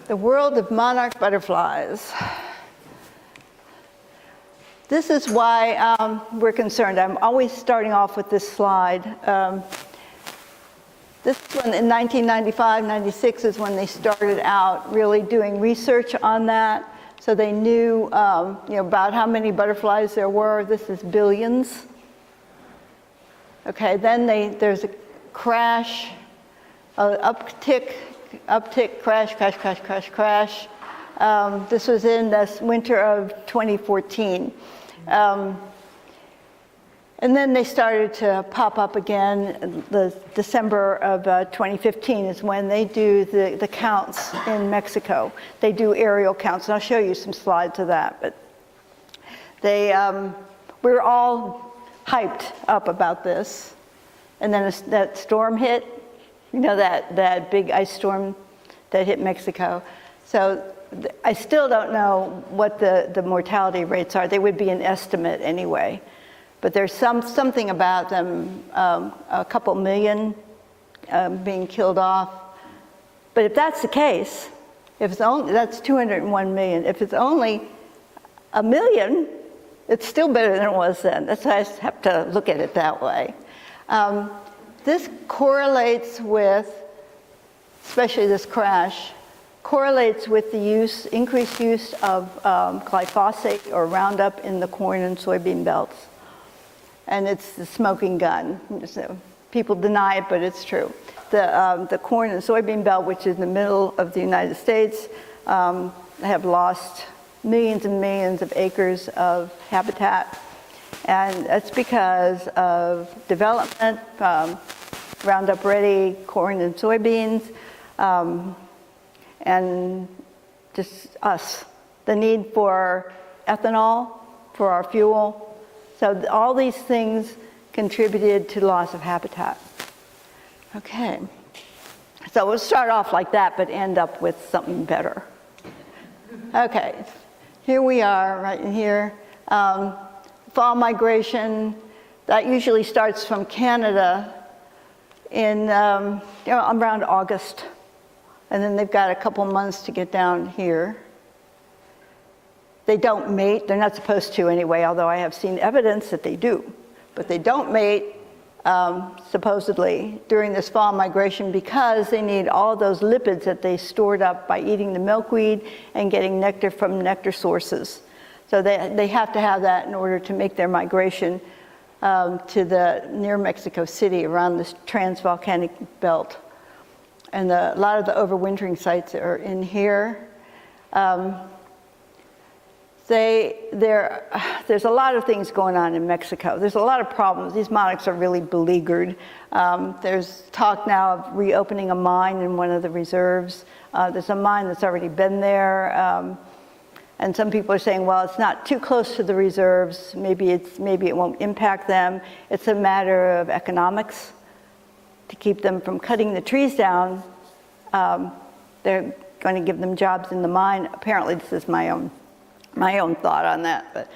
The world of monarch butterflies. This is why we're concerned. I'm always starting off with this slide. This one in 1995, 96 is when they started out really doing research on that. So they knew, about how many butterflies there were. This is billions. Okay, then there's a crash, uptick, crash. This was in this winter of 2014. And then they started to pop up again. The December of 2015 is when they do the counts in Mexico. They do aerial counts, and I'll show you some slides of that. But we're all hyped up about this. And then that storm hit, that big ice storm that hit Mexico. So I still don't know what the mortality rates are. They would be an estimate anyway. But there's something about them, a couple million being killed off. But if that's the case, that's 201 million. If it's only a million, it's still better than it was then. That's why I have to look at it that way. This correlates with, especially this crash, correlates with the increased use of glyphosate or Roundup in the corn and soybean belts. And it's the smoking gun. So people deny it, but it's true. The corn and soybean belt, which is in the middle of the United States, have lost millions and millions of acres of habitat. And that's because of development, Roundup Ready corn and soybeans, and just us. The need for ethanol for our fuel. So all these things contributed to loss of habitat. Okay, so we'll start off like that, but end up with something better. Okay, here we are, right in here. Fall migration, that usually starts from Canada in around August. And then they've got a couple months to get down here. They don't mate, they're not supposed to anyway, although I have seen evidence that they do. But they don't mate, supposedly, during this fall migration because they need all those lipids that they stored up by eating the milkweed and getting nectar from nectar sources. So they have to have that in order to make their migration to near Mexico City around this transvolcanic belt. And a lot of the overwintering sites are in here. There's a lot of things going on in Mexico. There's a lot of problems. These monarchs are really beleaguered. There's talk now of reopening a mine in one of the reserves. There's a mine that's already been there. And some people are saying, well, it's not too close to the reserves. Maybe it won't impact them. It's a matter of economics. To keep them from cutting the trees down, they're going to give them jobs in the mine. Apparently, this is my own thought on that. But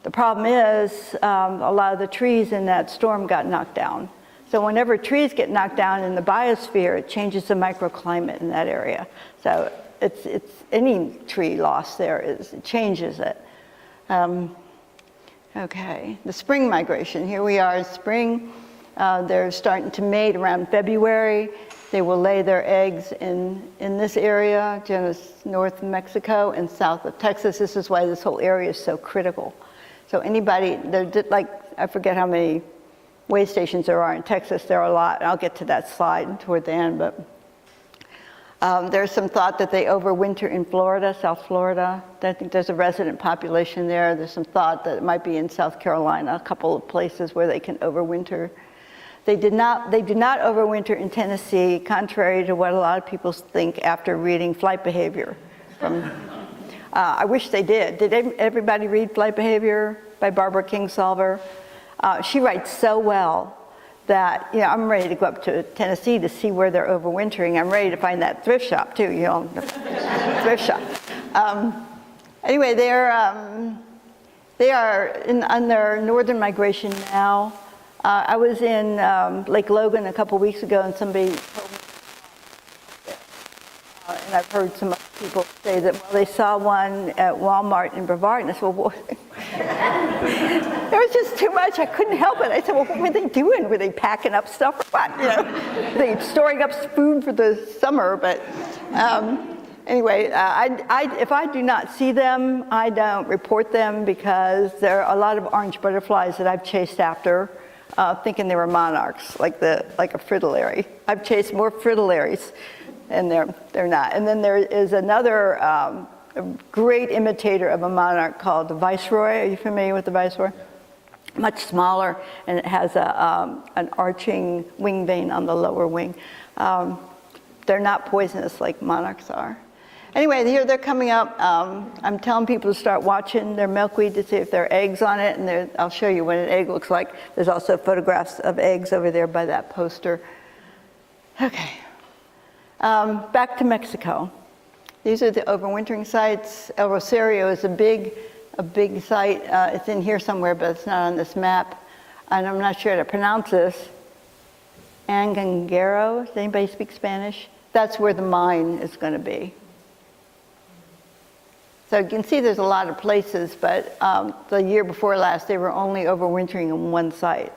the problem is a lot of the trees in that storm got knocked down. So whenever trees get knocked down in the biosphere, it changes the microclimate in that area. So it's any tree loss there it changes it. Okay, the spring migration. Here we are in spring. They're starting to mate around February. They will lay their eggs in this area, just north of Mexico and south of Texas. This is why this whole area is so critical. So I forget how many way stations there are in Texas. There are a lot. I'll get to that slide toward the end, but there's some thought that they overwinter in Florida, South Florida. I think there's a resident population there. There's some thought that it might be in South Carolina, a couple of places where they can overwinter. They do not overwinter in Tennessee, contrary to what a lot of people think after reading Flight Behavior. I wish they did. Did everybody read Flight Behavior by Barbara Kingsolver? She writes so well that I'm ready to go up to Tennessee to see where they're overwintering. I'm ready to find that thrift shop too, thrift shop. Anyway, they are on their northern migration now. I was in Lake Logan a couple weeks ago, and somebody told me And I've heard some other people say that, well, they saw one at Walmart in Brevard, and I said, well, there was just too much. I couldn't help it. I said, well, what were they doing? Were they packing up stuff or what? You know, they storing up food for the summer. But anyway, if I do not see them, I don't report them because there are a lot of orange butterflies that I've chased after, thinking they were monarchs, like a fritillary. I've chased more fritillaries. And they're not. And then there is another a great imitator of a monarch called the viceroy. Are you familiar with the viceroy? Much smaller, and it has an arching wing vein on the lower wing. They're not poisonous like monarchs are. Anyway, here they're coming up. I'm telling people to start watching their milkweed to see if there are eggs on it, and I'll show you what an egg looks like. There's also photographs of eggs over there by that poster. Okay. Back to Mexico. These are the overwintering sites. El Rosario is a big site. It's in here somewhere, but it's not on this map. And I'm not sure how to pronounce this. Angangero, does anybody speak Spanish? That's where the mine is going to be. So you can see there's a lot of places, but the year before last, they were only overwintering in one site.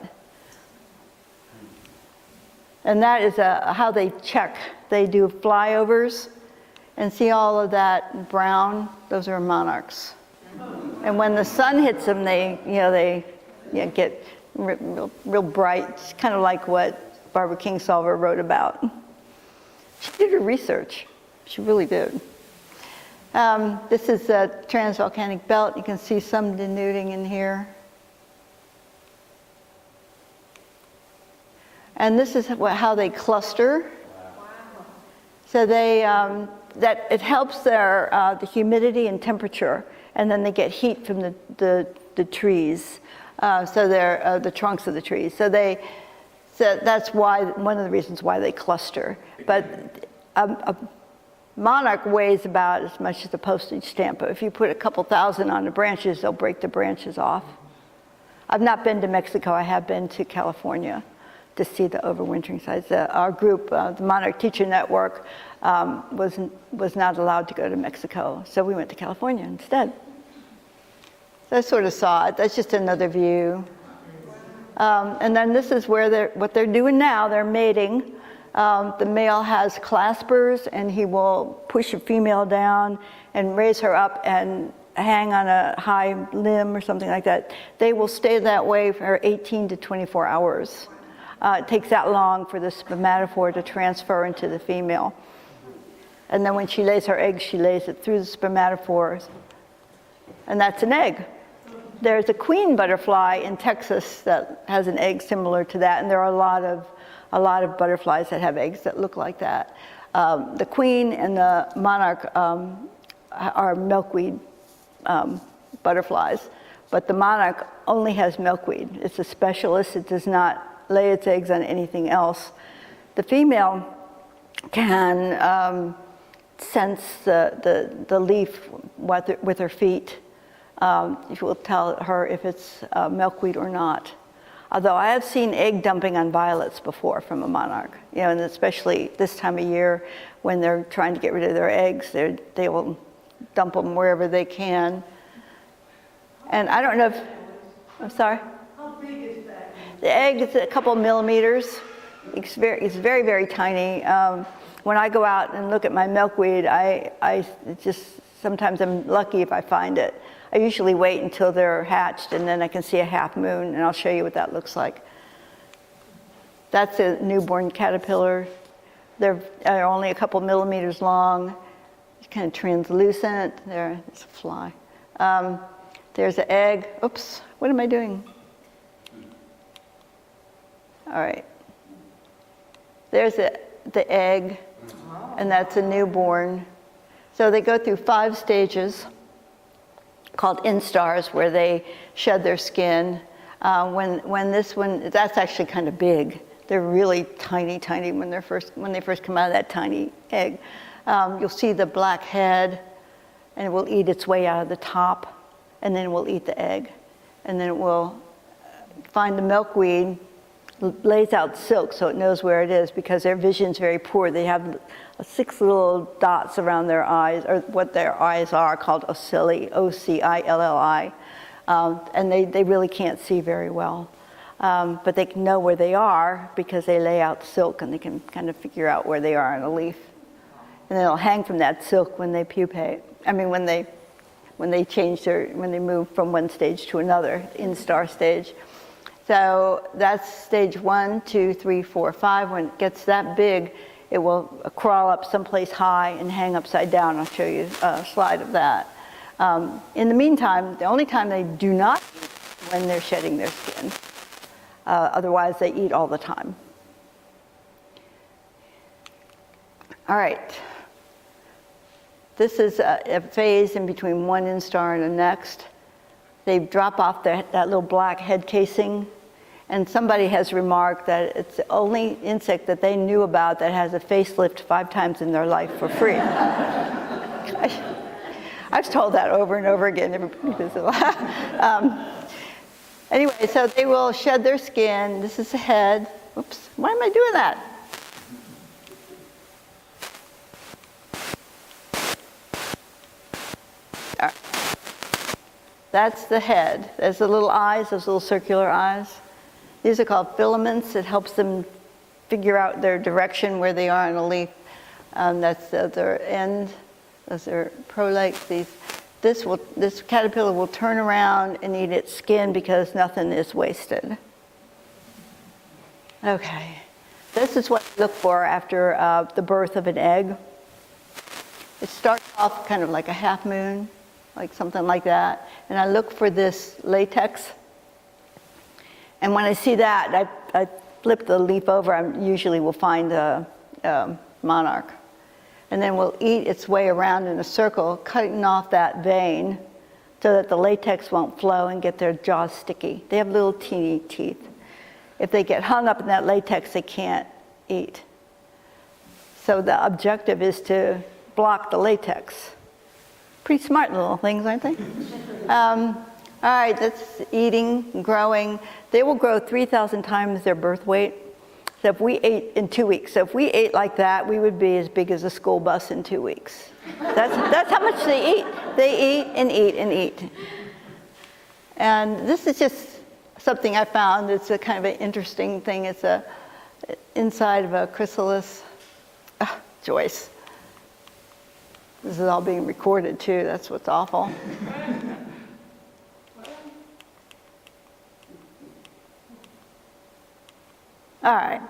And that is how they check. They do flyovers, and see all of that brown, those are monarchs. And when the sun hits them, they get real bright. It's kind of like what Barbara Kingsolver wrote about. She did her research. She really did. This is a transvolcanic belt. You can see some denuding in here. And this is how they cluster. So that it helps the humidity and temperature, and then they get heat from the trees. So they're the trunks of the trees. So that's one of the reasons why they cluster. But a monarch weighs about as much as a postage stamp. But if you put a couple thousand on the branches, they'll break the branches off. I've not been to Mexico. I have been to California to see the overwintering sites. Our group, the Monarch Teacher Network, was not allowed to go to Mexico, so we went to California instead. So I sort of saw it. That's just another view. And then this is where what they're doing now. They're mating. The male has claspers, and he will push a female down and raise her up and hang on a high limb or something like that. They will stay that way for 18 to 24 hours. It takes that long for the spermatophore to transfer into the female. And then when she lays her egg, she lays it through the spermatophores. And that's an egg. There's a queen butterfly in Texas that has an egg similar to that, and there are a lot of butterflies that have eggs that look like that. The queen and the monarch are milkweed butterflies, but the monarch only has milkweed. It's a specialist. It does not lay its eggs on anything else. The female can sense the leaf with her feet. She will tell her if it's milkweed or not. Although I have seen egg dumping on violets before from a monarch, and especially this time of year when they're trying to get rid of their eggs, they will dump them wherever they can. And I don't know if, I'm sorry? How big is that? The egg is a couple millimeters. It's very, very tiny. When I go out and look at my milkweed, sometimes I'm lucky if I find it. I usually wait until they're hatched, and then I can see a half moon, and I'll show you what that looks like. That's a newborn caterpillar. They're only a couple millimeters long. It's kind of translucent. There's a fly. There's an egg. Oops, what am I doing? All right. There's the egg, and that's a newborn. So they go through 5 stages called instars, where they shed their skin. When this one, that's actually kind of big. They're really tiny when they first come out of that tiny egg. You'll see the black head, and it will eat its way out of the top, and then it will eat the egg, and then it will find the milkweed, lays out silk so it knows where it is, because their vision's very poor. They have 6 little dots around their eyes, or what their eyes are, called ocelli, O-C-I-L-L-I. And they really can't see very well. But they can know where they are because they lay out silk and they can kind of figure out where they are on a leaf. And they'll hang from that silk when they pupate. I mean, when they move from one stage to another, instar stage. So that's stage 1, 2, 3, 4, 5. When it gets that big, it will crawl up someplace high and hang upside down. I'll show you a slide of that. In the meantime, the only time they do not eat is when they're shedding their skin. Otherwise, they eat all the time. All right. This is a phase in between one instar and the next. They drop off that little black head casing. And somebody has remarked that it's the only insect that they knew about that has a facelift 5 times in their life for free. I've told that over and over again. Anyway, so they will shed their skin. This is the head. Oops, why am I doing that? All right. That's the head. There's the little eyes, those little circular eyes. These are called filaments. It helps them figure out their direction, where they are on a leaf. That's the other end. Those are prolates. This caterpillar will turn around and eat its skin because nothing is wasted. Okay. This is what I look for after the birth of an egg. It starts off kind of like a half moon, like something like that. And I look for this latex. And when I see that, I flip the leaf over. I usually will find a monarch. And then we'll eat its way around in a circle, cutting off that vein so that the latex won't flow and get their jaws sticky. They have little teeny teeth. If they get hung up in that latex, they can't eat. So the objective is to block the latex. Pretty smart little things, aren't they? All right, that's eating, growing. They will grow 3,000 times their birth weight. So if we ate in 2 weeks, so if we ate like that, we would be as big as a school bus in 2 weeks. That's how much they eat. They eat and eat and eat. And this is just something I found. It's a kind of an interesting thing. It's inside of a chrysalis. Joyce. This is all being recorded too. That's what's awful. All right.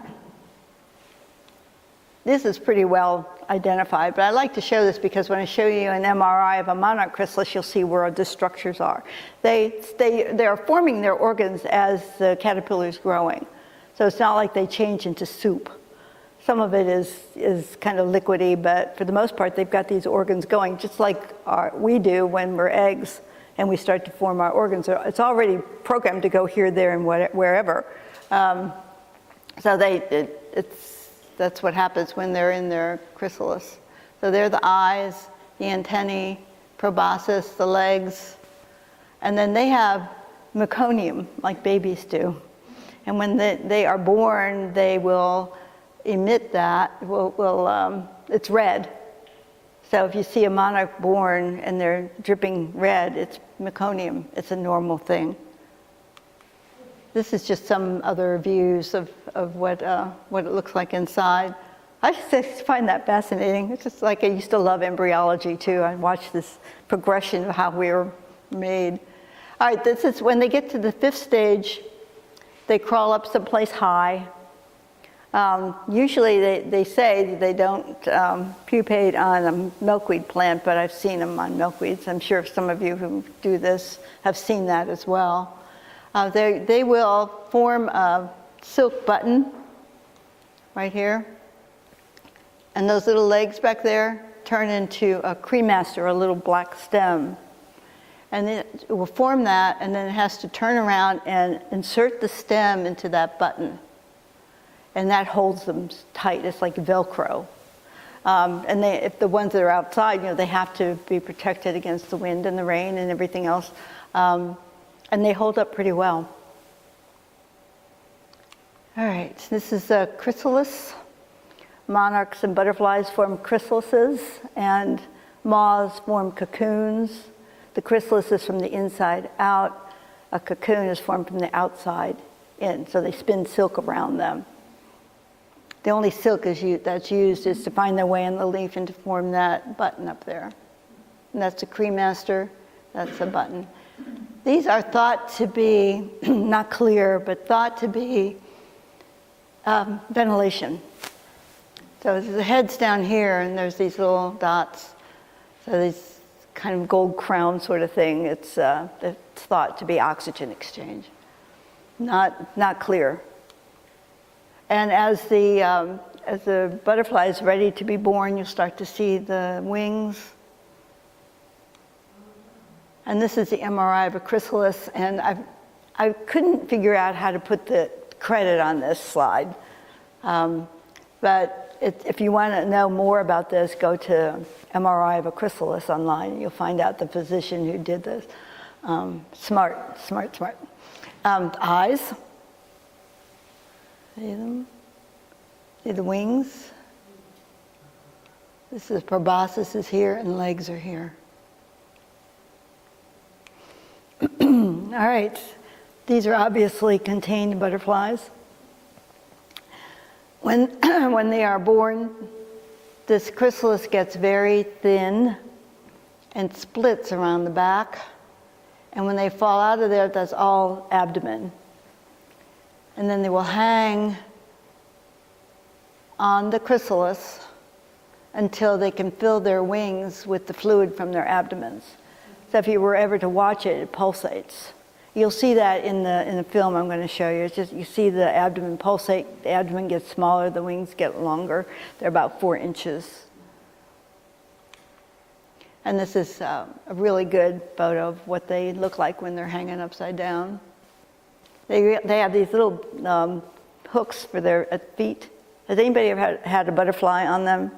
This is pretty well identified, but I like to show this because when I show you an MRI of a monarch chrysalis, you'll see where the structures are. They're forming their organs as the caterpillar is growing. So it's not like they change into soup. Some of it is kind of liquidy, but for the most part, they've got these organs going, just like we do when we're eggs and we start to form our organs. It's already programmed to go here, there, and wherever. So that's what happens when they're in their chrysalis. So they're the eyes, the antennae, proboscis, the legs, and then they have meconium, like babies do. And when they are born, they will emit that. It's red. So if you see a monarch born and they're dripping red, it's meconium. It's a normal thing. This is just some other views of what it looks like inside. I just find that fascinating. It's just like I used to love embryology too. I watched this progression of how we were made. All right, this is when they get to the 5th stage, they crawl up someplace high. Usually they say they don't pupate on a milkweed plant, but I've seen them on milkweeds. I'm sure some of you who do this have seen that as well. They will form a silk button right here. And those little legs back there turn into a cremaster, a little black stem. And it will form that, and then it has to turn around and insert the stem into that button. And that holds them tight. It's like Velcro. And if the ones that are outside, they have to be protected against the wind and the rain and everything else. And they hold up pretty well. All right, this is a chrysalis. monarchs and butterflies form chrysalises, and moths form cocoons. The chrysalis is from the inside out. A cocoon is formed from the outside in, so they spin silk around them. The only silk that's used is to find their way in the leaf and to form that button up there. And that's a cremaster, that's a button. These are thought to be, not clear, but thought to be ventilation. So the head's down here, and there's these little dots. So these kind of gold crown sort of thing. It's thought to be oxygen exchange. Not clear. And as the butterfly is ready to be born, you'll start to see the wings. And this is the MRI of a chrysalis, and I couldn't figure out how to put the credit on this slide. But if you want to know more about this, go to MRI of a chrysalis online. You'll find out the physician who did this. Smart. Eyes. See them? See the wings? This is proboscis is here and legs are here. All right. These are obviously contained butterflies. When they are born, this chrysalis gets very thin and splits around the back. And when they fall out of there, that's all abdomen. And then they will hang on the chrysalis until they can fill their wings with the fluid from their abdomens. So if you were ever to watch it, it pulsates. You'll see that in the film I'm going to show you. It's just you see the abdomen pulsate. The abdomen gets smaller, the wings get longer. They're about 4 inches. And this is a really good photo of what they look like when they're hanging upside down. They have these little hooks for their feet. Has anybody ever had a butterfly on them?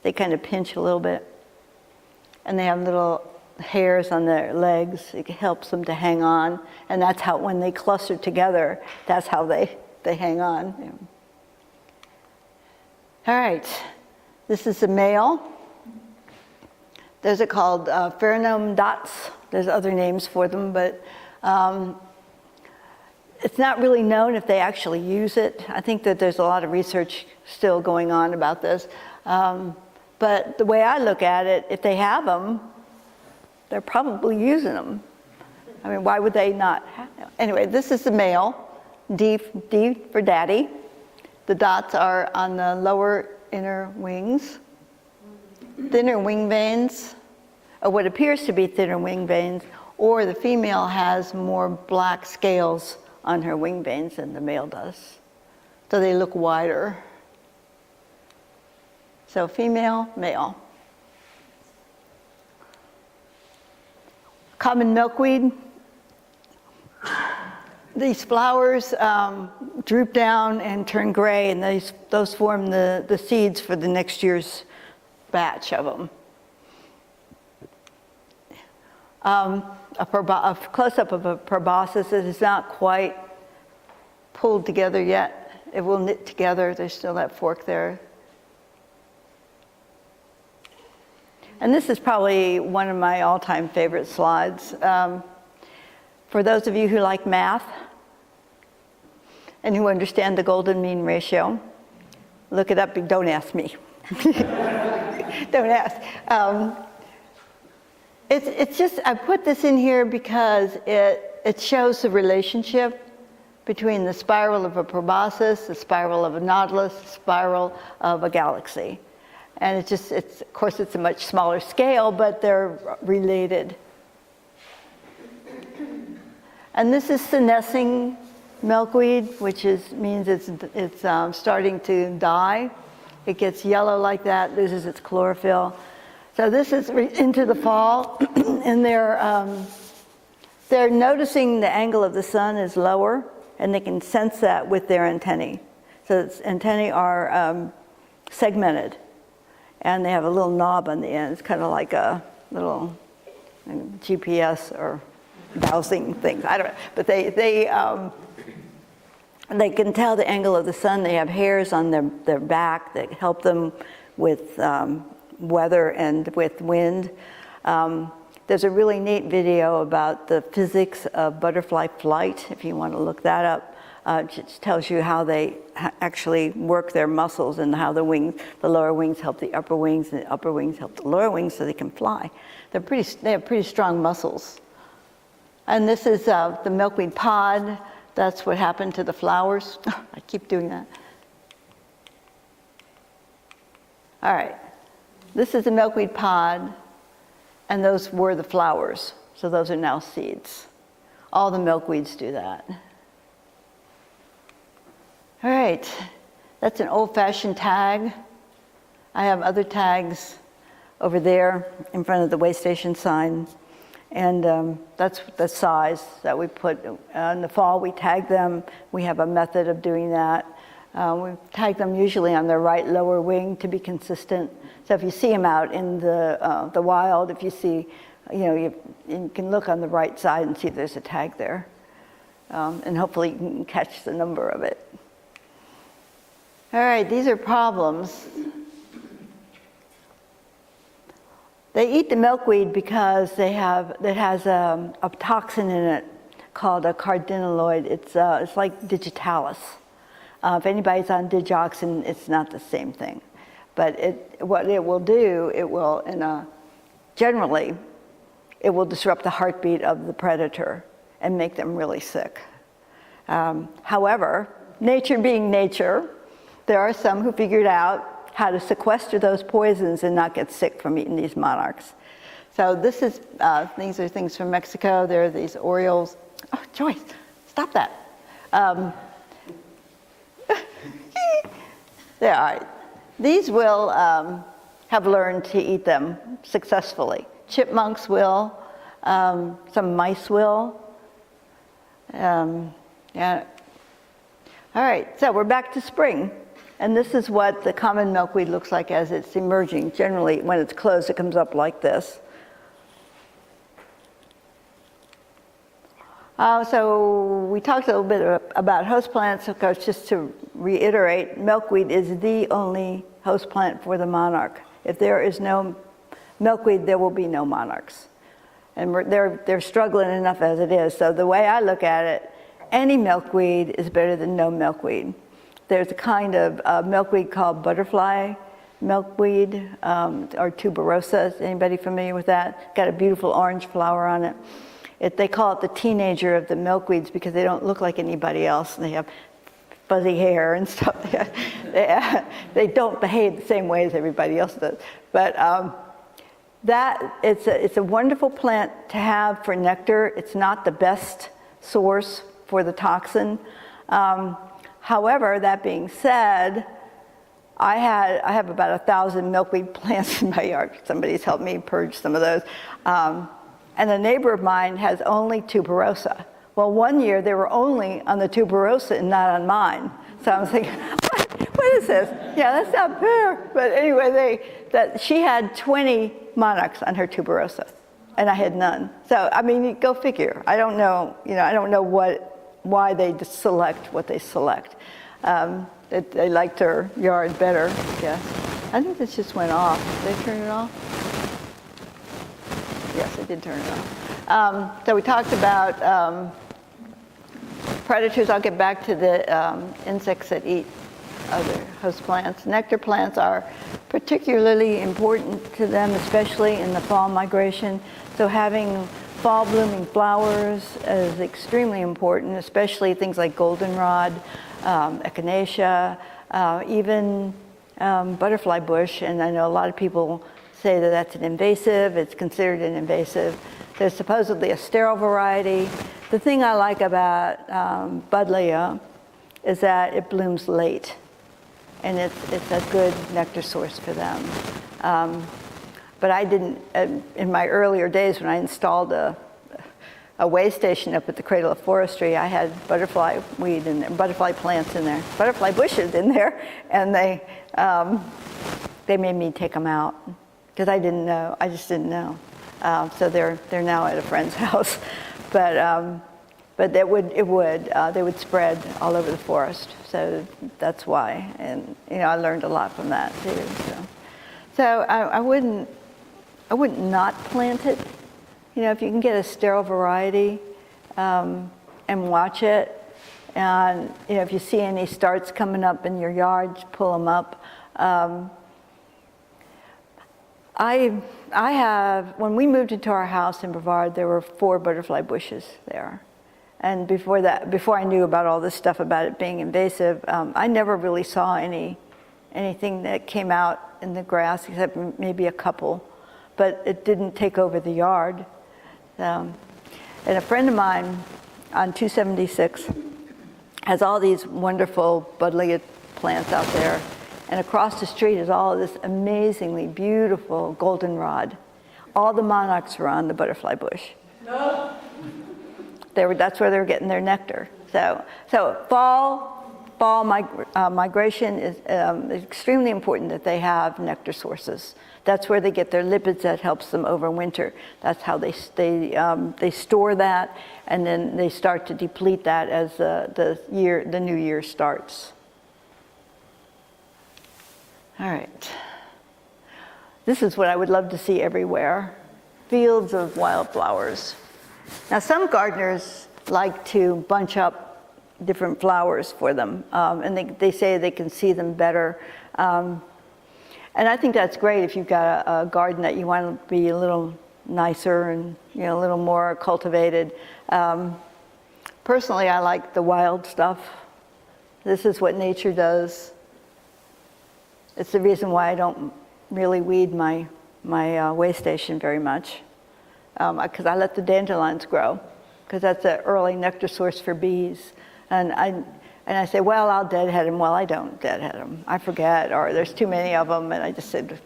They kind of pinch a little bit. And they have little hairs on their legs. It helps them to hang on. And that's how, when they cluster together, that's how they hang on. All right, this is the male. Those are called pheromone dots. There's other names for them, but it's not really known if they actually use it. I think that there's a lot of research still going on about this. But the way I look at it, if they have them, they're probably using them. I mean, why would they not have them? Anyway, this is the male, D for daddy. The dots are on the lower inner wings. Thinner wing veins, or what appears to be thinner wing veins, or the female has more black scales on her wing veins than the male does. So they look wider. So female, male. Common milkweed. These flowers droop down and turn gray, and those form the seeds for the next year's batch of them. A close-up of a proboscis, it is not quite pulled together yet. It will knit together. There's still that fork there. And this is probably one of my all-time favorite slides. For those of you who like math and who understand the golden mean ratio, look it up, but don't ask me. Don't ask. It's just, I put this in here because it shows the relationship between the spiral of a proboscis, the spiral of a nautilus, the spiral of a galaxy. And of course, it's a much smaller scale, but they're related. And this is senescing milkweed, which means it's starting to die. It gets yellow like that, loses its chlorophyll. So this is into the fall, and they're noticing the angle of the sun is lower, and they can sense that with their antennae. So its antennae are segmented, and they have a little knob on the end. It's kind of like a little GPS or dowsing thing. I don't know, but They can tell the angle of the sun. They have hairs on their back that help them with weather and with wind. There's a really neat video about the physics of butterfly flight, if you want to look that up. It just tells you how they actually work their muscles and how the lower wings help the upper wings, and the upper wings help the lower wings so they can fly. They have pretty strong muscles. And this is the milkweed pod. That's what happened to the flowers. I keep doing that. All right, this is the milkweed pod, and those were the flowers. So those are now seeds. All the milkweeds do that. All right, that's an old-fashioned tag. I have other tags over there in front of the way station sign. And that's the size that we put. In the fall, we tag them. We have a method of doing that. We tag them usually on their right lower wing to be consistent. So if you see them out in the wild, if you see, you can look on the right side and see there's a tag there. And hopefully you can catch the number of it. All right, these are problems. They eat the milkweed because it has a toxin in it called a cardinaloid. It's like digitalis. If anybody's on digoxin, it's not the same thing. But what it will do, generally, it will disrupt the heartbeat of the predator and make them really sick. However, nature being nature, there are some who figured out how to sequester those poisons and not get sick from eating these monarchs. So these are things from Mexico. There are these orioles. Oh, Joyce, stop that. There are. These will have learned to eat them successfully. Chipmunks will, some mice will. Yeah. All right, so we're back to spring. And this is what the common milkweed looks like as it's emerging. Generally, when it's closed, it comes up like this. So we talked a little bit about host plants. Of course, just to reiterate, milkweed is the only host plant for the monarch. If there is no milkweed, there will be no monarchs. And they're struggling enough as it is. So the way I look at it, any milkweed is better than no milkweed. There's a kind of milkweed called butterfly milkweed, or tuberosa. Is anybody familiar with that? Got a beautiful orange flower on it. They call it the teenager of the milkweeds because they don't look like anybody else. They have fuzzy hair and stuff. They don't behave the same way as everybody else does. But it's a wonderful plant to have for nectar. It's not the best source for the toxin. However, that being said, I have about 1,000 milkweed plants in my yard. Somebody's helped me purge some of those. And a neighbor of mine has only tuberosa. Well, one year they were only on the tuberosa and not on mine. So I'm thinking, what is this? Yeah, that's not fair. But anyway, she had 20 monarchs on her tuberosa, and I had none. So I mean, go figure. I don't know. I don't know why they select what they select. They liked her yard better, I guess. I think this just went off. Did they turn it off? Yes, I did turn it off. So we talked about predators. I'll get back to the insects that eat other host plants. Nectar plants are particularly important to them, especially in the fall migration. So having fall blooming flowers is extremely important, especially things like goldenrod, echinacea, even butterfly bush. And I know a lot of people say that that's an invasive. It's considered an invasive. There's supposedly a sterile variety. The thing I like about buddleia is that it blooms late, and it's a good nectar source for them. But I didn't, in my earlier days when I installed a way station up at the Cradle of Forestry, I had butterfly weed and butterfly plants in there, butterfly bushes in there, and they made me take them out because I didn't know. I just didn't know. So they're now at a friend's house. But But they would spread all over the forest. So that's why. And I learned a lot from that too. So I wouldn't not plant it. If you can get a sterile variety and watch it, and if you see any starts coming up in your yard, pull them up. I have, when we moved into our house in Brevard, there were 4 butterfly bushes there. And before I knew about all this stuff about it being invasive, I never really saw anything that came out in the grass, except maybe a couple. But it didn't take over the yard. And a friend of mine on 276 has all these wonderful buddleia plants out there. And across the street is all of this amazingly beautiful goldenrod. All the monarchs were on the butterfly bush. No. That's where they were getting their nectar. So fall migration is extremely important that they have nectar sources. That's where they get their lipids that helps them overwinter. That's how they store that, and then they start to deplete that as the new year starts. All right. This is what I would love to see everywhere. Fields of wildflowers. Now, some gardeners like to bunch up different flowers for them, and they say they can see them better. And I think that's great if you've got a garden that you want to be a little nicer and a little more cultivated. Personally, I like the wild stuff. This is what nature does. It's the reason why I don't really weed my way station very much, because I let the dandelions grow, because that's an early nectar source for bees. And I say, well, I'll deadhead them. Well, I don't deadhead them. I forget, or there's too many of them, and I just said,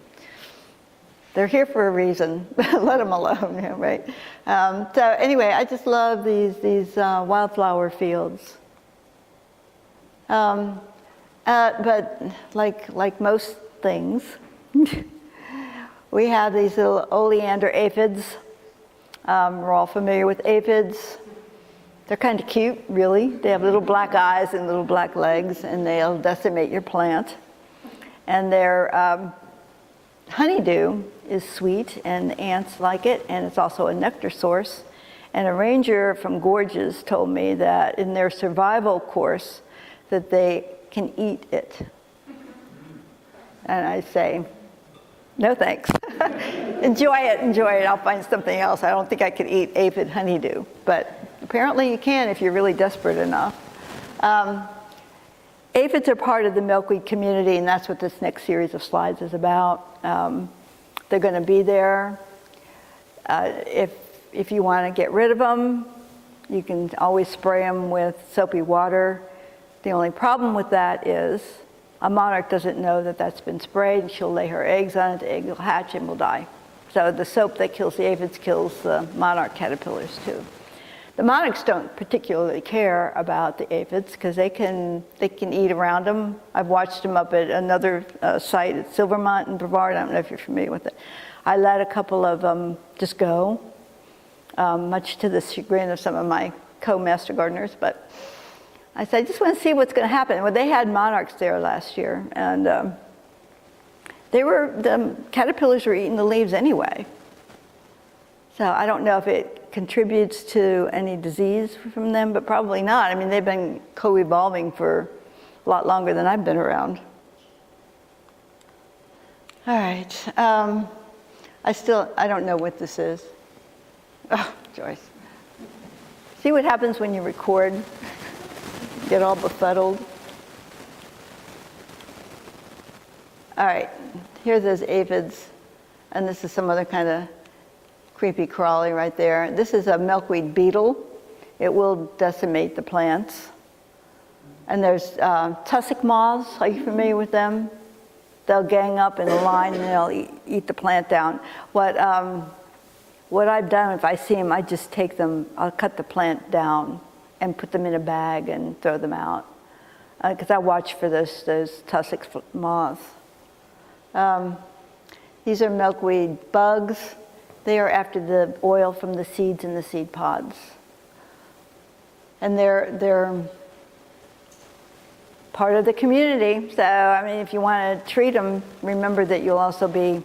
they're here for a reason. Let them alone, right? So anyway, I just love these wildflower fields. But like most things, we have these little oleander aphids. We're all familiar with aphids. They're kind of cute, really. They have little black eyes and little black legs, and they'll decimate your plant. And their honeydew is sweet, and ants like it, and it's also a nectar source. And a ranger from Gorges told me that in their survival course that they can eat it. And I say, no thanks. Enjoy it, I'll find something else. I don't think I could eat aphid honeydew, but apparently you can if you're really desperate enough. Aphids are part of the milkweed community, and that's what this next series of slides is about. They're going to be there. If you want to get rid of them, you can always spray them with soapy water. The only problem with that is a monarch doesn't know that that's been sprayed, and she'll lay her eggs on it, the egg will hatch and will die. So the soap that kills the aphids kills the monarch caterpillars too. The monarchs don't particularly care about the aphids because they can eat around them. I've watched them up at another site at Silvermont in Brevard. I don't know if you're familiar with it. I let a couple of them just go, much to the chagrin of some of my co-master gardeners, but I said, I just want to see what's going to happen. Well, they had monarchs there last year, and the caterpillars were eating the leaves anyway. So I don't know if it contributes to any disease from them, but probably not. I mean, they've been co-evolving for a lot longer than I've been around. All right. I don't know what this is. Oh, Joyce. See what happens when you record? Get all befuddled. All right, here's those aphids, and this is some other kind of creepy crawly right there. This is a milkweed beetle. It will decimate the plants. And there's tussock moths. Are you familiar with them? They'll gang up in a line and they'll eat the plant down. What I've done, if I see them, I just take them, I'll cut the plant down and put them in a bag and throw them out. Because I watch for those tussock moths. These are milkweed bugs. They are after the oil from the seeds in the seed pods. and they're part of the community. So, I mean, if you want to treat them, remember that you'll also be,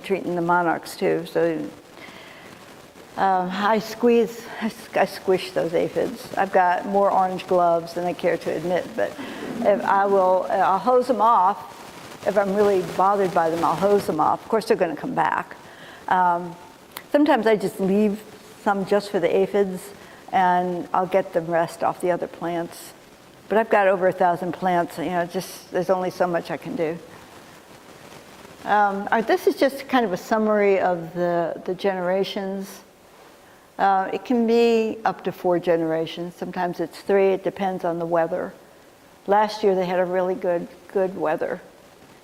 treating the monarchs too. So I squish those aphids. I've got more orange gloves than I care to admit, but I'll hose them off. If I'm really bothered by them, I'll hose them off. Of course, they're going to come back. Sometimes I just leave some just for the aphids, and I'll get the rest off the other plants. But I've got over 1,000 plants, there's only so much I can do. This is just kind of a summary of the generations. It can be up to 4 generations. Sometimes it's 3, it depends on the weather. Last year they had a really good weather,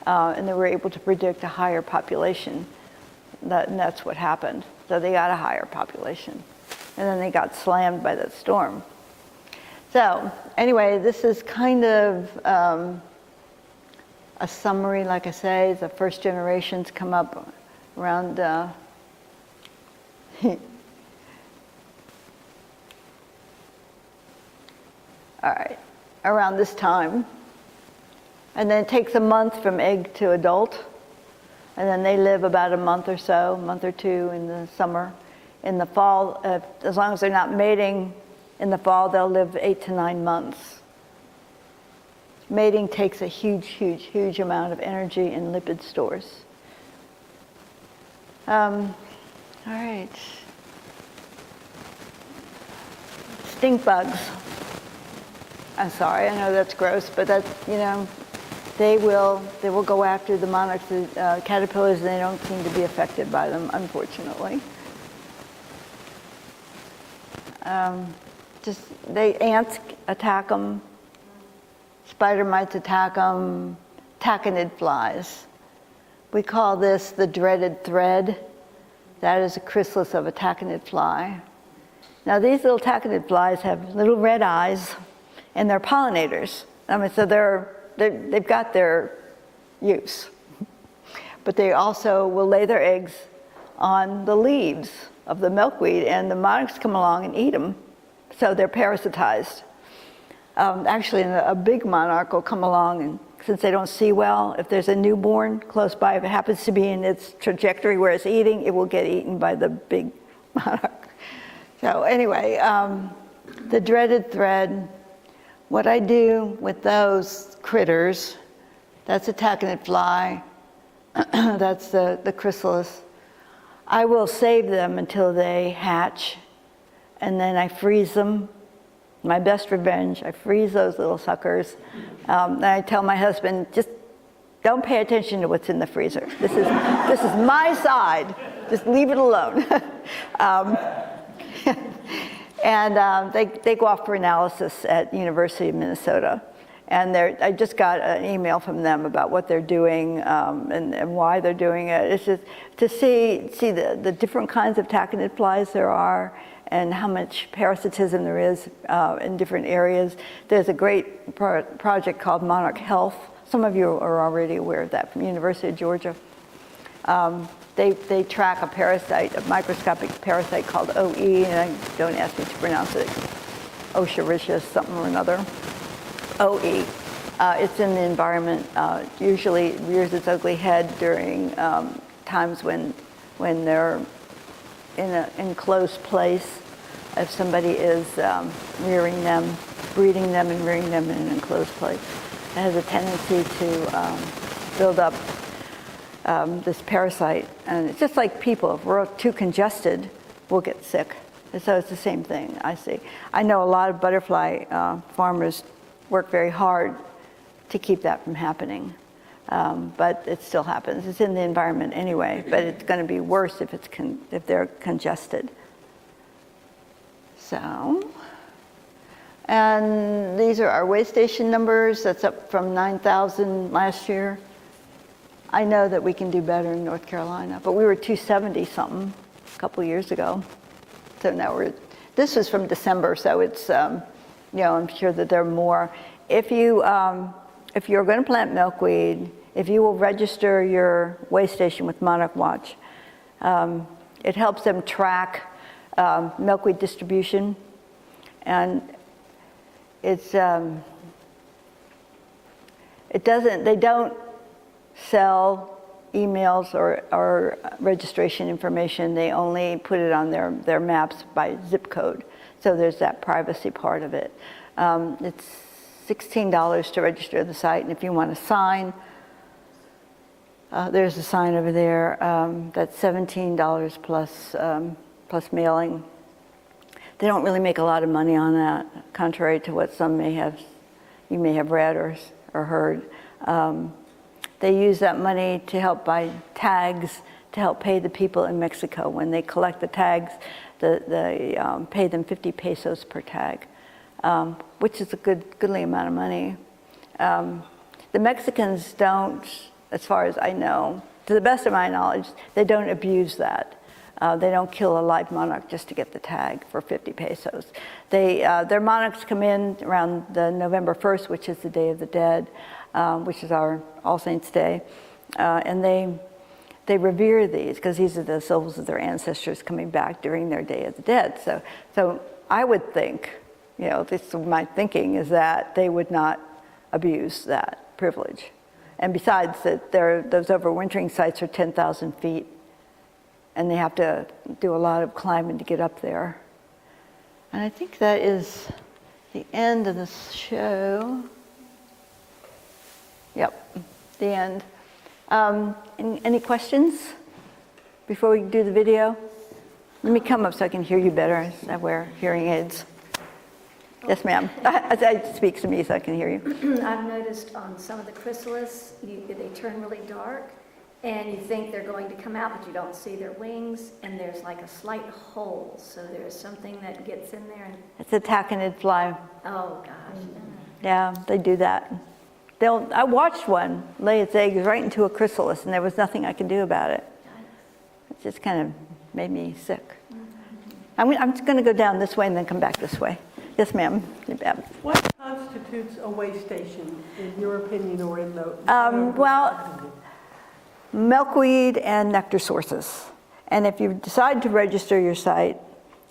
and they were able to predict a higher population. And that's what happened. So they got a higher population. And then they got slammed by that storm. So anyway, this is kind of a summary, like I say. The first generations come up around all right, around this time. And then it takes a month from egg to adult. And then they live about a month or so, a month or 2 in the summer. In the fall, as long as they're not mating, in the fall they'll live 8 to 9 months. Mating takes a huge amount of energy and lipid stores. All right. Stink bugs. I'm sorry, I know that's gross, but that's, they will go after the monarchs, the caterpillars, and they don't seem to be affected by them, unfortunately. Ants attack them, spider mites attack them, taconid flies. We call this the dreaded thread. That is a chrysalis of a taconid fly. Now these little taconid flies have little red eyes, and they're pollinators. I mean, so they've got their use. But they also will lay their eggs on the leaves of the milkweed, and the monarchs come along and eat them. So they're parasitized. Actually, a big monarch will come along, and since they don't see well, if there's a newborn close by, if it happens to be in its trajectory where it's eating, it will get eaten by the big monarch. So anyway, the dreaded thread. What I do with those critters, that's a taconid fly, that's the chrysalis. I will save them until they hatch, and then I freeze them. My best revenge, I freeze those little suckers. And I tell my husband, just don't pay attention to what's in the freezer. This is my side, just leave it alone. And they go off for analysis at University of Minnesota. And I just got an email from them about what they're doing and why they're doing it. It's just to see the different kinds of taconid flies there are and how much parasitism there is in different areas. There's a great project called Monarch Health. Some of you are already aware of that from University of Georgia. They track a parasite, a microscopic parasite called OE, and don't ask me to pronounce it, Oshirishus, something or another. OE. It's in the environment, usually rears its ugly head during times when they're in an enclosed place. If somebody is rearing them, breeding them and rearing them in an enclosed place, it has a tendency to build up this parasite. And it's just like people, if we're too congested, we'll get sick. And so it's the same thing, I see. I know a lot of butterfly farmers work very hard to keep that from happening. But it still happens. It's in the environment anyway, but it's going to be worse if they're congested. So, and these are our way station numbers. That's up from 9,000 last year. I know that we can do better in North Carolina, but we were 270 something a couple years ago. So now this was from December, so it's, I'm sure that there are more. If you're going to plant milkweed, if you will register your way station with Monarch Watch, it helps them track milkweed distribution. And they don't sell emails or registration information. They only put it on their maps by zip code. So there's that privacy part of it. It's $16 to register the site, and if you want a sign, there's a sign over there. That's $17 plus mailing. They don't really make a lot of money on that, contrary to what some you may have read or heard. They use that money to help buy tags to help pay the people in Mexico. When they collect the tags, they pay them 50 pesos per tag, which is a goodly amount of money. The Mexicans don't, as far as I know, to the best of my knowledge, they don't abuse that. They don't kill a live monarch just to get the tag for 50 pesos. Their monarchs come in around the November 1st, which is the Day of the Dead, which is our All Saints' Day, and they revere these because these are the souls of their ancestors coming back during their Day of the Dead. So I would think, this is my thinking, is that they would not abuse that privilege. And besides, that those overwintering sites are 10,000 feet, and they have to do a lot of climbing to get up there. And I think that is the end of the show. Yep, the end. Any questions before we do the video? Let me come up so I can hear you better. I wear hearing aids. Yes, ma'am. I speak to me so I can hear you. I've noticed on some of the chrysalis, they turn really dark, and you think they're going to come out, but you don't see their wings, and there's like a slight hole. So there's something that gets in there. It's a taconid fly. Oh, gosh. Yeah, they do that. I watched one lay its eggs right into a chrysalis, and there was nothing I could do about it. It just kind of made me sick. I'm just going to go down this way and then come back this way. Yes, ma'am. What constitutes a way station, in your opinion, or in the... Well, milkweed and nectar sources. And if you decide to register your site,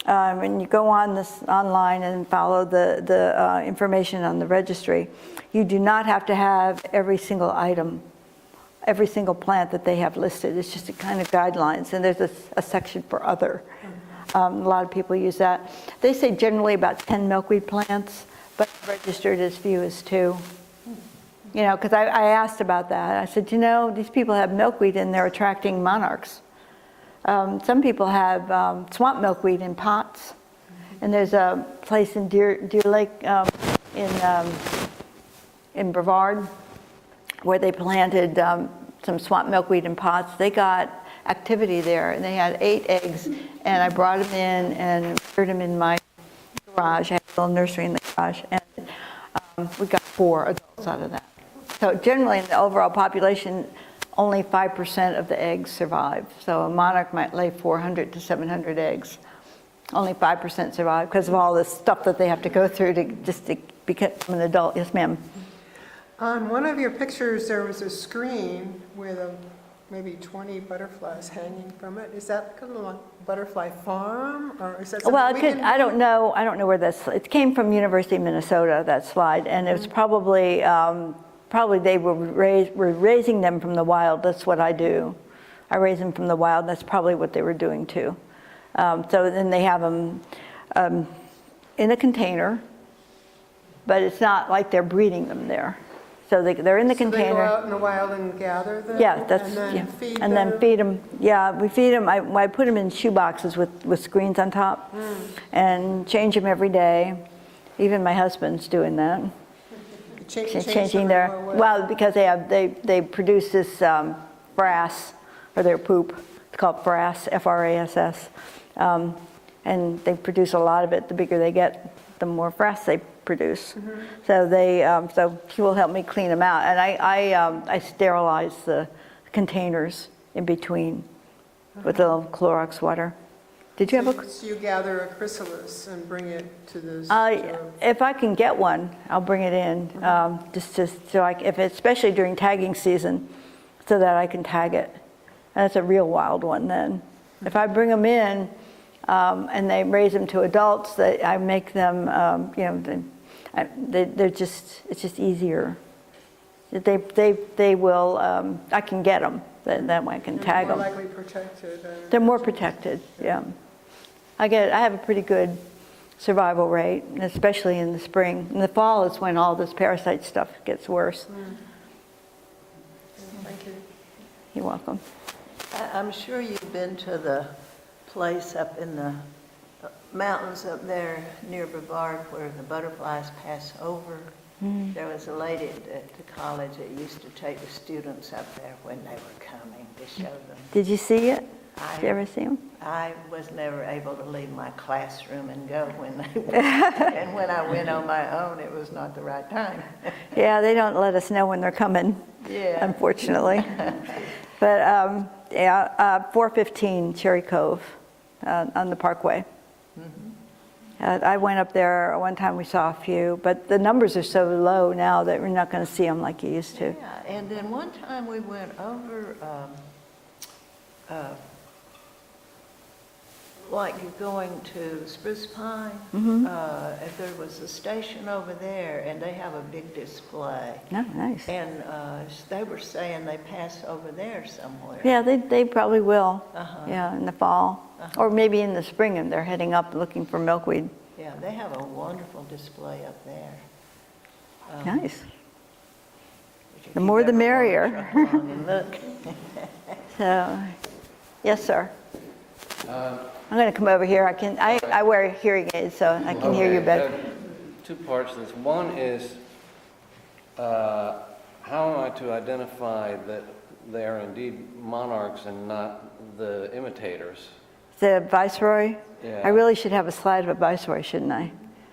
and you go online and follow the information on the registry, you do not have to have every single item, every single plant that they have listed. It's just a kind of guidelines, and there's a section for other. A lot of people use that. They say generally about 10 milkweed plants, but registered as few as 2. Because I asked about that. I said, these people have milkweed and they're attracting monarchs. Some people have swamp milkweed in pots. And there's a place in Deer Lake in Brevard where they planted some swamp milkweed in pots. They got activity there, and they had 8 eggs, and I brought them in and reared them in my garage. I had a little nursery in the garage, and we got 4 adults out of that. So generally in the overall population, only 5% of the eggs survive. So a monarch might lay 400 to 700 eggs. Only 5% survive because of all the stuff that they have to go through to become an adult. Yes, ma'am. On one of your pictures, there was a screen with maybe 20 butterflies hanging from it. Is that kind of like butterfly farm, or is that something Well, I don't know where it came from. University of Minnesota, that slide, and it was probably they were raising them from the wild. That's what I do. I raise them from the wild. That's probably what they were doing too. So then they have them in a container, but it's not like they're breeding them there. So they're in the container. They go out in the wild and gather them? Yeah, feed and them? then feed them. Yeah, we feed them. I put them in shoe boxes with screens on top, and change them every day. Even my husband's doing that. Changing their because they produce this frass, or their poop. It's called frass, F-R-A-S-S, and they produce a lot of it. The bigger they get, the more frass they produce. So so he will help me clean them out, and I sterilize the containers in between with a little Clorox water. Did you have So you gather a chrysalis and bring it to the... If I can get one, I'll bring it in, just so especially during tagging season, so that I can tag it. And it's a real wild one then. If I bring them in and they raise them to adults, I make them, it's just easier. They will, I can get them, that way I can tag More them. likely protected. They're more protected, yeah. I have a pretty good survival rate, and especially in the spring. In the fall is when all this parasite stuff gets worse. Thank you. You're welcome. I'm sure you've been to the place up in the mountains up there near Brevard where the butterflies pass over. There was a lady at the college that used to take the students up there when they were coming to show them. Did you see it? Did you ever see them? I was never able to leave my classroom and go when they went. And when I went on my own, it was not the right time. Yeah, they don't let us know when they're coming, Yeah. unfortunately. But 415 Cherry Cove on the Parkway. I went up there one time, we saw a few, but the numbers are so low now that we're not going to see them like you used to. Yeah, and then one time we went over, like you're going to Spruce Pine, if there was a station over there, and they have a big display. Oh, nice. And they were saying they pass over there somewhere. Yeah, they probably will, Uh-huh. yeah, in the fall. Or maybe in the spring, and they're heading up looking for milkweed. Yeah, they have a wonderful display up there. Nice. Which if The you more the ever wanna merrier. truck along and look. So, yes, sir. I'm going to come over here. I wear hearing aids, so I can hear you better. Two parts to this. One is, how am I to identify that they are indeed monarchs and not the imitators? The viceroy? Yeah. I really should have a slide of a viceroy, shouldn't I?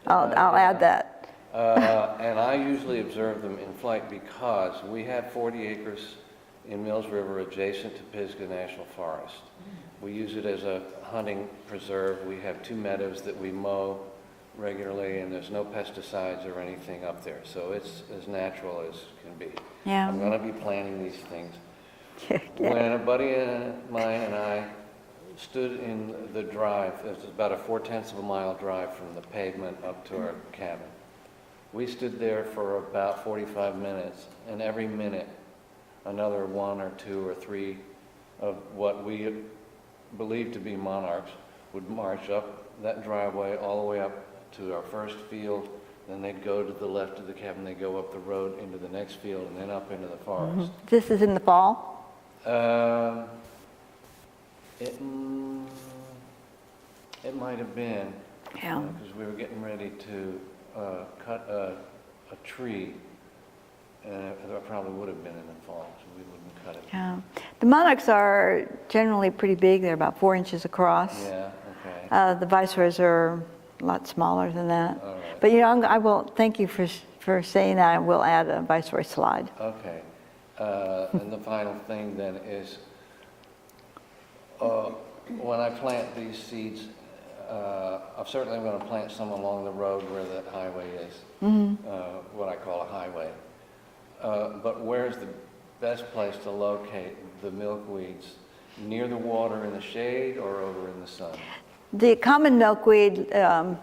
I'll add that. And I usually observe them in flight because we have 40 acres in Mills River adjacent to Pisgah National Forest. We use it as a hunting preserve. We have 2 meadows that we mow regularly, and there's no pesticides or anything up there. So it's as natural as can be. Yeah. I'm going to be planting these things. When a buddy of mine and I stood in the drive, it was about a 4/10 of a mile drive from the pavement up to our cabin. We stood there for about 45 minutes, and every minute another 1 or 2 or 3 of what we believed to be monarchs would march up that driveway all the way up to our first field. Then they'd go to the left of the cabin, they'd go up the road into the next field, and then up into the forest. This is in the fall? It might have been, Yeah. because we were getting ready to cut a tree, and it probably would have been in the fall, so we wouldn't cut it. Yeah. The monarchs are generally pretty big. They're about 4 inches across. Yeah, okay. The viceroys are a lot smaller than that. All right. But I will, thank you for saying that. I will add a viceroy slide. Okay. And the final thing then is, when I plant these seeds, I'm certainly going to plant some along the road where that highway is, what I call a highway. But where's the best place to locate the milkweeds? Near the water in the shade or over in the sun? The common milkweed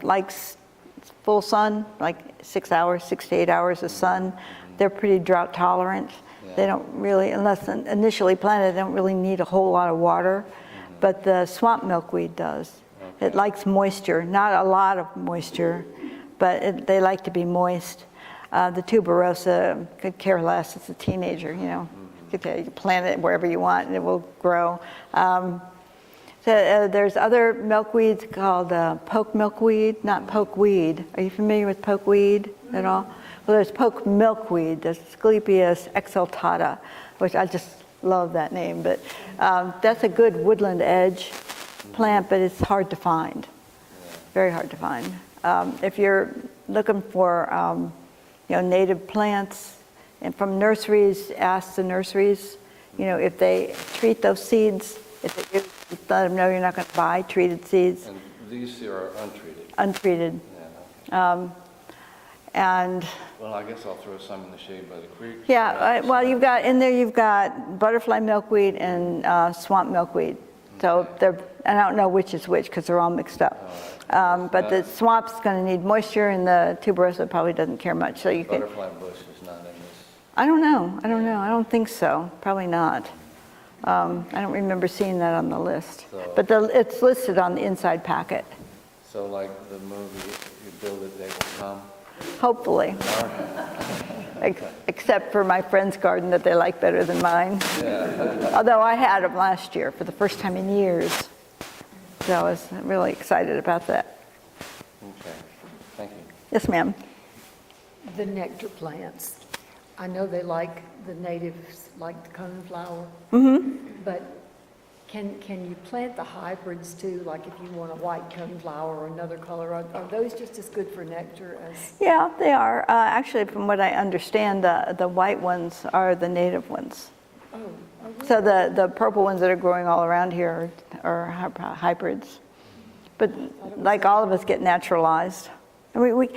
likes full sun, like 6 to 8 hours of sun. They're pretty drought tolerant. Yeah. They don't really, unless initially planted, they don't really need a whole lot of water. But the swamp milkweed does. Okay. It likes moisture, not a lot of moisture, but they like to be moist. The tuberosa could care less. It's a teenager, you know. You can plant it wherever you want and it will grow. There's other milkweeds called poke milkweed, not pokeweed. Are you familiar with pokeweed at all? Well, there's poke milkweed, there's Asclepias exaltata, which I just love that name, but that's a good woodland edge plant, but it's hard to find, very hard to find. If you're looking for native plants, and from nurseries, ask the nurseries, if they treat those seeds, if they do, let them know you're not going to buy treated seeds. And these here are untreated? Untreated. Yeah, okay. And Well, I guess I'll throw some in the shade by the creek. yeah, well, you've got butterfly milkweed and swamp milkweed. So I don't know which is which because they're all mixed up. But the swamp's going to need moisture, and the tuberosa probably doesn't care much. So you can. Butterfly bush is not in this. I don't know. I don't think so. Probably not. I don't remember seeing that on the list. So- But it's listed on the inside packet. So like the movie, you build it, they will come. Hopefully. Except for my friend's garden that they like better than mine. Although I had them last year for the first time in years. So I was really excited about that. Okay, thank you. Yes, ma'am. The nectar plants. I know they like, the natives like the coneflower. But can you plant the hybrids too? Like if you want a white coneflower or another color, are those just as good for nectar as? Yeah, they are. Actually, from what I understand, the white ones are the native ones. So the purple ones that are growing all around here are hybrids. But like all of us get naturalized. I mean,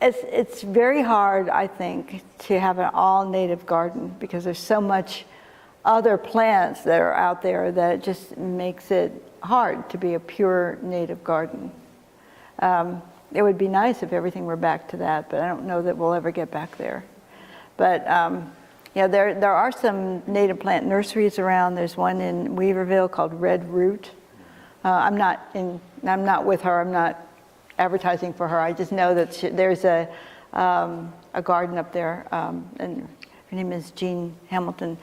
it's very hard, I think, to have an all-native garden because there's so much other plants that are out there that it just makes it hard to be a pure native garden. It would be nice if everything were back to that, but I don't know that we'll ever get back there. But yeah, there are some native plant nurseries around. There's one in Weaverville called Red Root. I'm not with her. I'm not advertising for her. I just know that there's a garden up there, and her name is Jean Hamilton.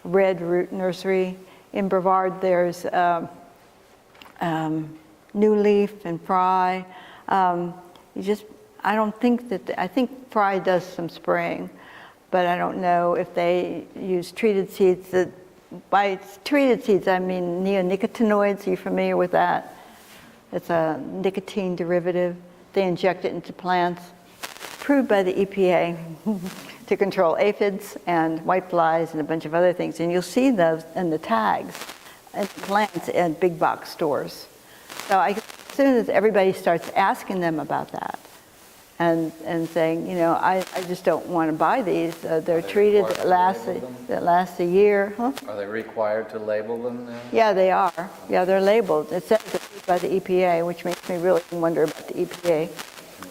Red Root Nursery. In Brevard, there's New Leaf and Fry. I think Fry does some spraying, but I don't know if they use treated seeds. By treated seeds, I mean neonicotinoids. Are you familiar with that? It's a nicotine derivative. They inject it into plants, approved by the EPA to control aphids and whiteflies and a bunch of other things. And you'll see those in the tags and plants in big box stores. So as soon as everybody starts asking them about that and saying, I just don't want to buy these. They're treated, that lasts a year. Huh? Are they required to label them now? Yeah, they are. Yeah, they're labeled. It says approved by the EPA, which makes me really wonder about the EPA.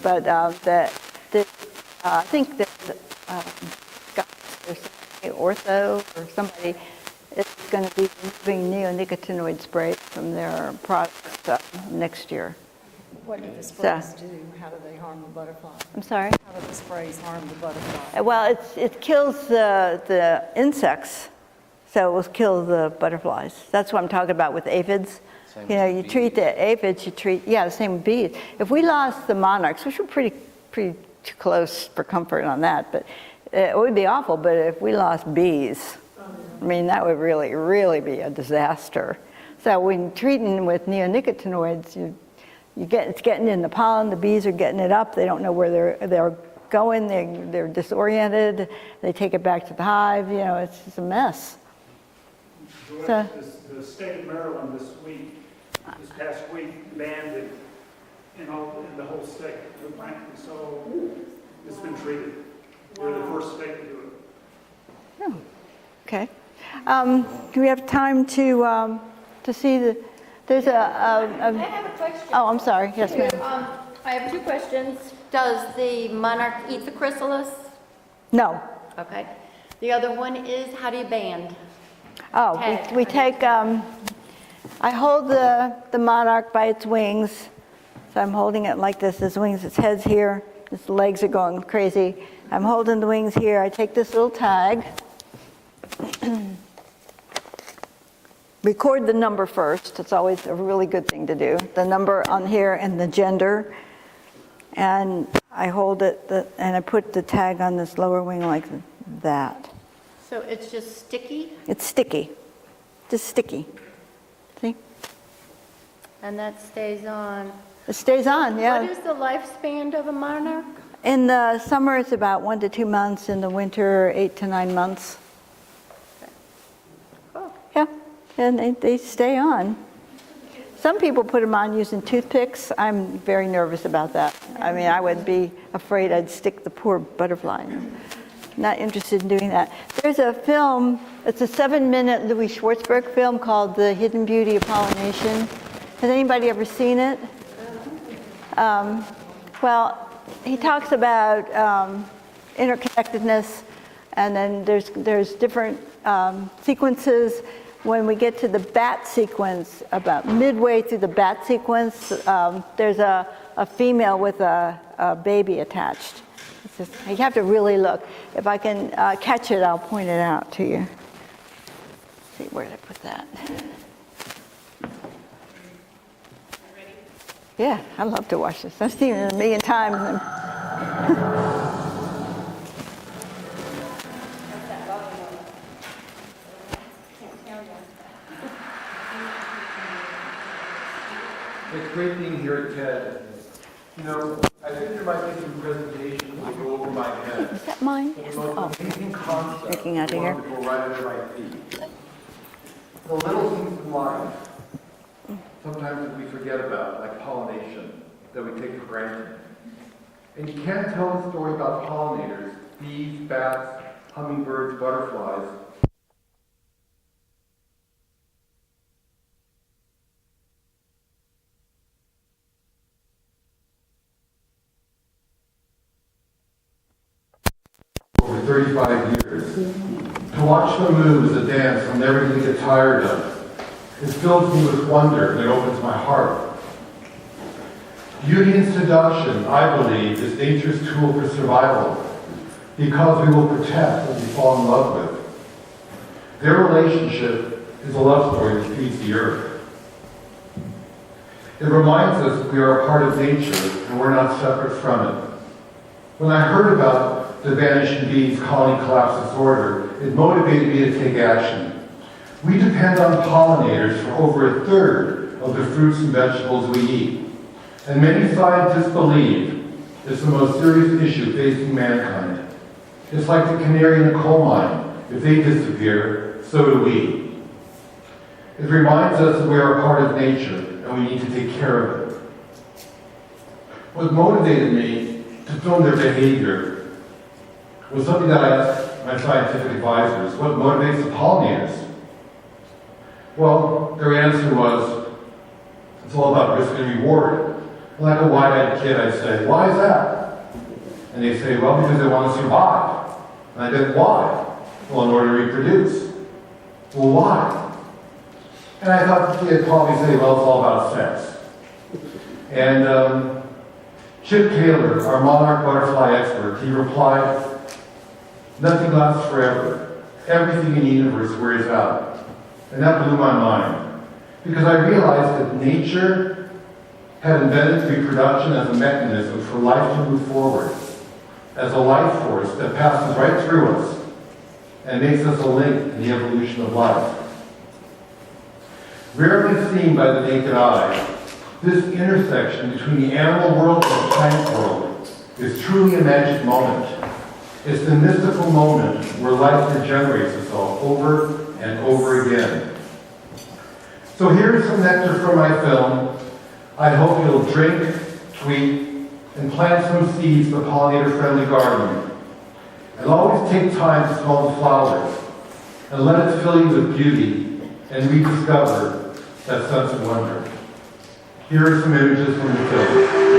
But I think that Ortho or somebody is going to be removing neonicotinoid sprays from their products next year. What do the sprays do? How do they harm the butterfly? I'm sorry? How do the sprays harm the butterfly? Well, it kills the insects, so it will kill the butterflies. That's what I'm talking about with aphids. Same You with treat the aphids, the same with bees. If we lost the monarchs, which were pretty close for comfort on that, but it would be awful. But if we lost bees, I mean, that would really, really be a disaster. So when treating with neonicotinoids, it's getting in the pollen. The bees are getting it up. They don't know where they're going. They're disoriented. They take it back to the hive. It's just a mess. The state of Maryland this past week, banned it in the whole state. So it's been treated. We're the first state to do it. Oh, okay. Do we have time to see there's I have a question. Oh, I'm sorry. Yes, ma'am. I have two questions. Does the monarch eat the chrysalis? No. Okay. The other one is, how do you band? Oh, we take, I hold the monarch by its wings. So I'm holding it like this. Its wings, its head's here. Its legs are going crazy. I'm holding the wings here. I take this little tag. Record the number first. It's always a really good thing to do. The number on here and the gender. And I hold it, and I put the tag on this lower wing like that. So it's just sticky? It's sticky. Just sticky. See? And that stays on. It stays on, yeah. What is the lifespan of a monarch? In the summer, it's about 1 to 2 months. In the winter, 8 to 9 months. Cool. Yeah, and they stay on. Some people put them on using toothpicks. I'm very nervous about that. I mean, I would be afraid I'd stick the poor butterfly. not interested in doing that. There's a film, it's a 7-minute Louie Schwartzberg film called The Hidden Beauty of Pollination. Has anybody ever seen it? Well, he talks about interconnectedness, and then there's different sequences. When we get to the bat sequence, about midway through the bat sequence, there's a female with a baby attached. It's just, you have to really look. If I can catch it, I'll point it out to you. Let's see, where did I put that? Yeah, I love to watch this. I've seen it a million times. It's great being here at TED. You know, I think there might be some presentations that go over my head. Is that mine? But the most amazing concept Looking out of is here. one to go right under my feet. The little things in life, sometimes that we forget about, like pollination, that we take for granted. And you can't tell the story about pollinators, bees, bats, hummingbirds, butterflies, over 35 years. To watch them move is a dance I'll never really get tired of. It fills me with wonder and it opens my heart. Beauty and seduction, I believe, is nature's tool for survival because we will protect what we fall in love with. Their relationship is a love story that feeds the earth. It reminds us that we are a part of nature and we're not separate from it. When I heard about the vanishing bees colony collapse disorder, it motivated me to take action. We depend on pollinators for over 1/3 of the fruits and vegetables we eat. And many scientists believe it's the most serious issue facing mankind. It's like the canary in the coal mine. If they disappear, so do we. It reminds us that we are a part of nature and we need to take care of it. What motivated me to film their behavior was something that I asked my scientific advisors. What motivates the pollinators? Well, their answer was, it's all about risk and reward. And like a wide-eyed kid, I'd say, why is that? And they say, well, because they want to survive. And I said, why? Well, in order to reproduce. Well, why? And I thought they'd probably say, well, it's all about sex. And Chip Taylor, our monarch butterfly expert, he replied, nothing lasts forever. Everything in the universe wears out. And that blew my mind. Because I realized that nature had invented reproduction as a mechanism for life to move forward, as a life force that passes right through us and makes us a link in the evolution of life. Rarely seen by the naked eye, this intersection between the animal world and the plant world is truly a magic moment. It's the mystical moment where life regenerates itself over and over again. So here's some nectar from my film. I hope you'll drink, tweet, and plant some seeds for pollinator-friendly gardening. And always take time to smell the flowers and let it fill you with beauty and rediscover that sense of wonder. Here are some images from the film.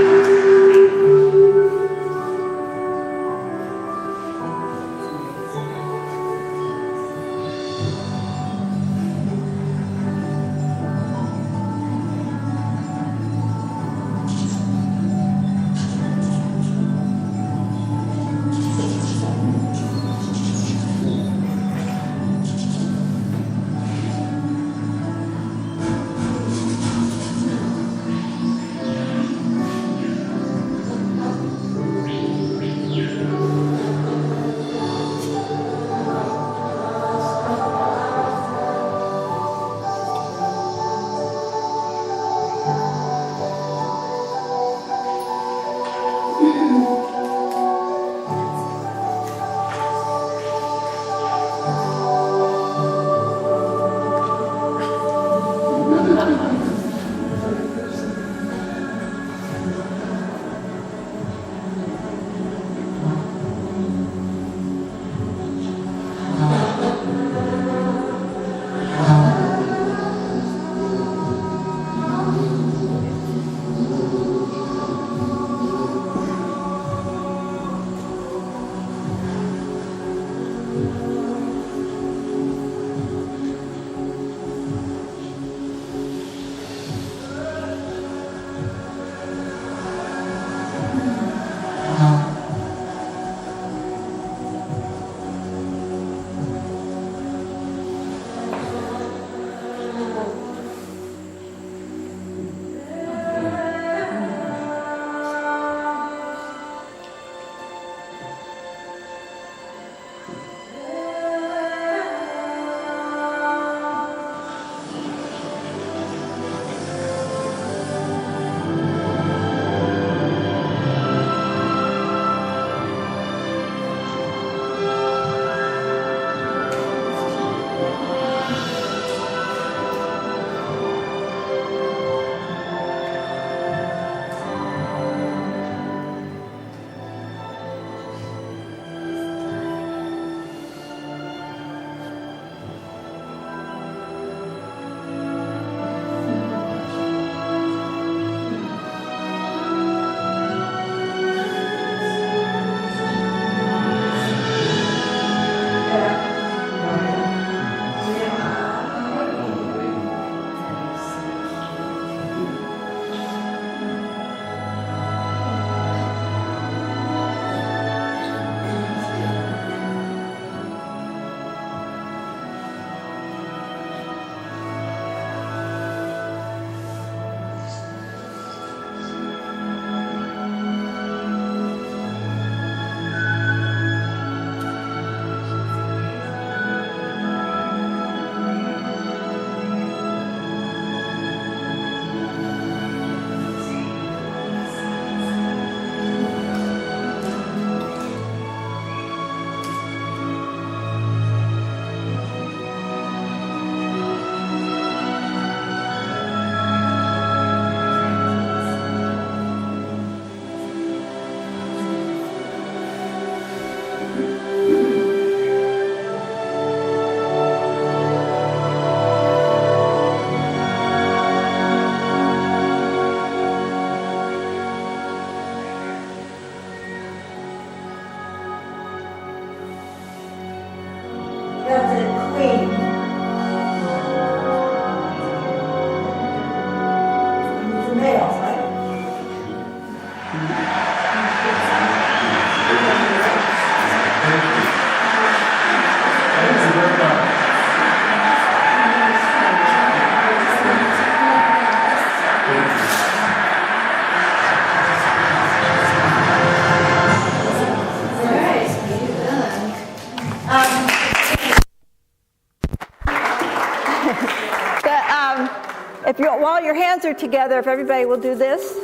If you, while your hands are together, if everybody will do this.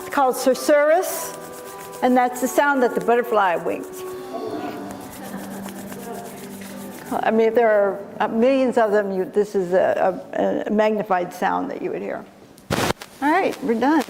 It's called susurrus, and that's the sound that the butterfly wings. I mean, if there are millions of them, this is a magnified sound that you would hear. All right, we're done.